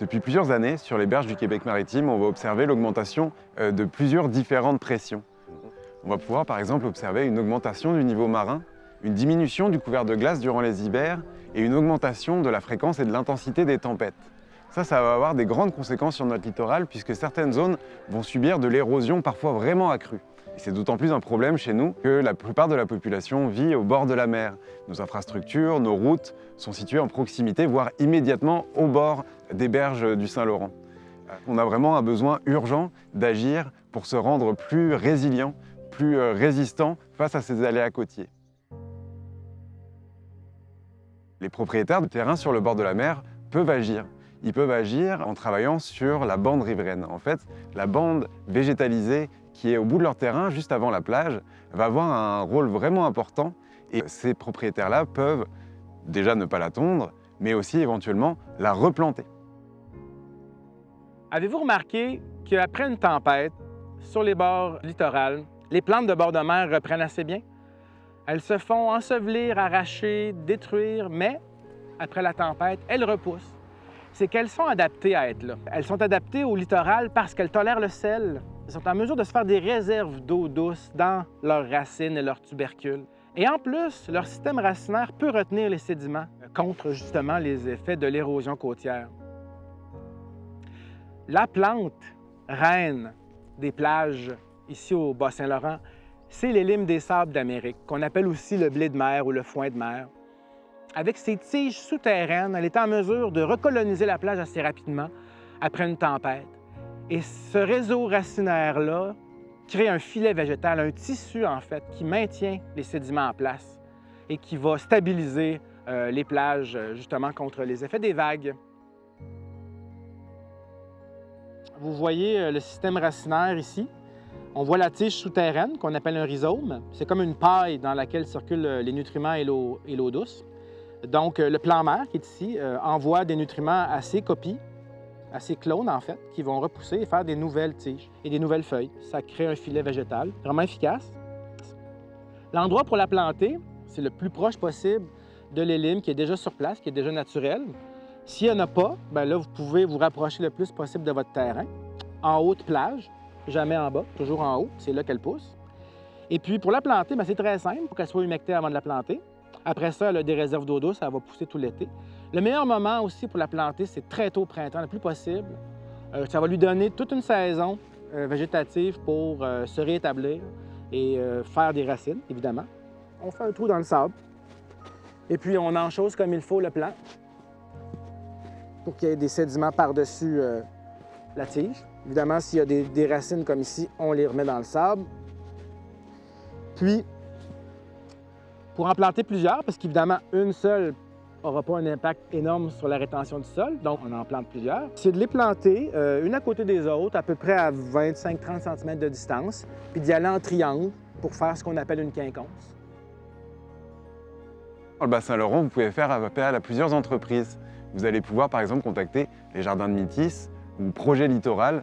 Depuis plusieurs années, sur les berges du Québec maritime, on va observer l'augmentation de plusieurs différentes pressions. On va pouvoir par exemple observer une augmentation du niveau marin, une diminution du couvert de glace durant les hivers et une augmentation de la fréquence et de l'intensité des tempêtes. Ça va avoir des grandes conséquences sur notre littoral puisque certaines zones vont subir de l'érosion parfois vraiment accrue. Et c'est d'autant plus un problème chez nous que la plupart de la population vit au bord de la mer. Nos infrastructures, nos routes sont situées en proximité, voire immédiatement au bord des berges du Saint-Laurent. On a vraiment un besoin urgent d'agir pour se rendre plus résilient, plus résistant face à ces aléas côtiers. Les propriétaires de terrains sur le bord de la mer peuvent agir. Ils peuvent agir en travaillant sur la bande riveraine. En fait, la bande végétalisée qui est au bout de leur terrain, juste avant la plage, va avoir un rôle vraiment important. Et ces propriétaires-là peuvent déjà ne pas la tondre, mais aussi éventuellement la replanter. Avez-vous remarqué qu'après une tempête, sur les bords littoraux, les plantes de bord de mer reprennent assez bien? Elles se font ensevelir, arracher, détruire, mais après la tempête, elles repoussent. C'est qu'elles sont adaptées à être là. Elles sont adaptées au littoral parce qu'elles tolèrent le sel. Elles sont en mesure de se faire des réserves d'eau douce dans leurs racines et leurs tubercules. Et en plus, leur système racinaire peut retenir les sédiments contre justement les effets de l'érosion côtière. La plante reine des plages ici au Bas-Saint-Laurent, c'est les limes des sables d'Amérique, qu'on appelle aussi le blé de mer ou le foin de mer. Avec ses tiges souterraines, elle est en mesure de recoloniser la plage assez rapidement après une tempête. Et ce réseau racinaire-là crée un filet végétal, un tissu en fait, qui maintient les sédiments en place et qui va stabiliser les plages justement contre les effets des vagues. Vous voyez le système racinaire ici. On voit la tige souterraine qu'on appelle un rhizome. C'est comme une paille dans laquelle circulent les nutriments et l'eau douce. Donc, le plan mer qui est ici envoie des nutriments à ces copies, à ces clones en fait, qui vont repousser et faire des nouvelles tiges et des nouvelles feuilles. Ça crée un filet végétal vraiment efficace. L'endroit pour la planter, c'est le plus proche possible de l'élime qui est déjà sur place, qui est déjà naturel. S'il n'y en a pas, bien là, vous pouvez vous rapprocher le plus possible de votre terrain, en haute plage, jamais en bas, toujours en haut, c'est là qu'elle pousse. Et puis, pour la planter, bien, c'est très simple, pour qu'elle soit humectée avant de la planter. Après ça, elle a des réserves d'eau douce, elle va pousser tout l'été. Le meilleur moment aussi pour la planter, c'est très tôt au printemps, le plus possible. Ça va lui donner toute une saison végétative pour se réétablir et faire des racines, évidemment. On fait un trou dans le sable. Et puis, on enchose comme il faut le plant pour qu'il y ait des sédiments par-dessus la tige. Évidemment, s'il y a des racines comme ici, on les remet dans le sable. Puis, pour en planter plusieurs, parce qu'évidemment, une seule n'aura pas un impact énorme sur la rétention du sol, donc on en plante plusieurs. C'est de les planter une à côté des autres, à peu près à 25-30 cm de distance, puis d'y aller en triangle pour faire ce qu'on appelle une quinconce. Dans le Bas-Saint-Laurent, vous pouvez faire appel à plusieurs entreprises. Vous allez pouvoir par exemple contacter les Jardins de Métis ou Projet Littoral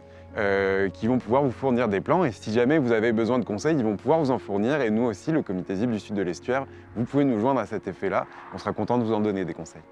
qui vont pouvoir vous fournir des plans et si jamais vous avez besoin de conseils, ils vont pouvoir vous en fournir et nous aussi, le Comité ZIP du Sud de l'Estuaire, vous pouvez nous joindre à cet effet-là. On sera content de vous en donner des conseils.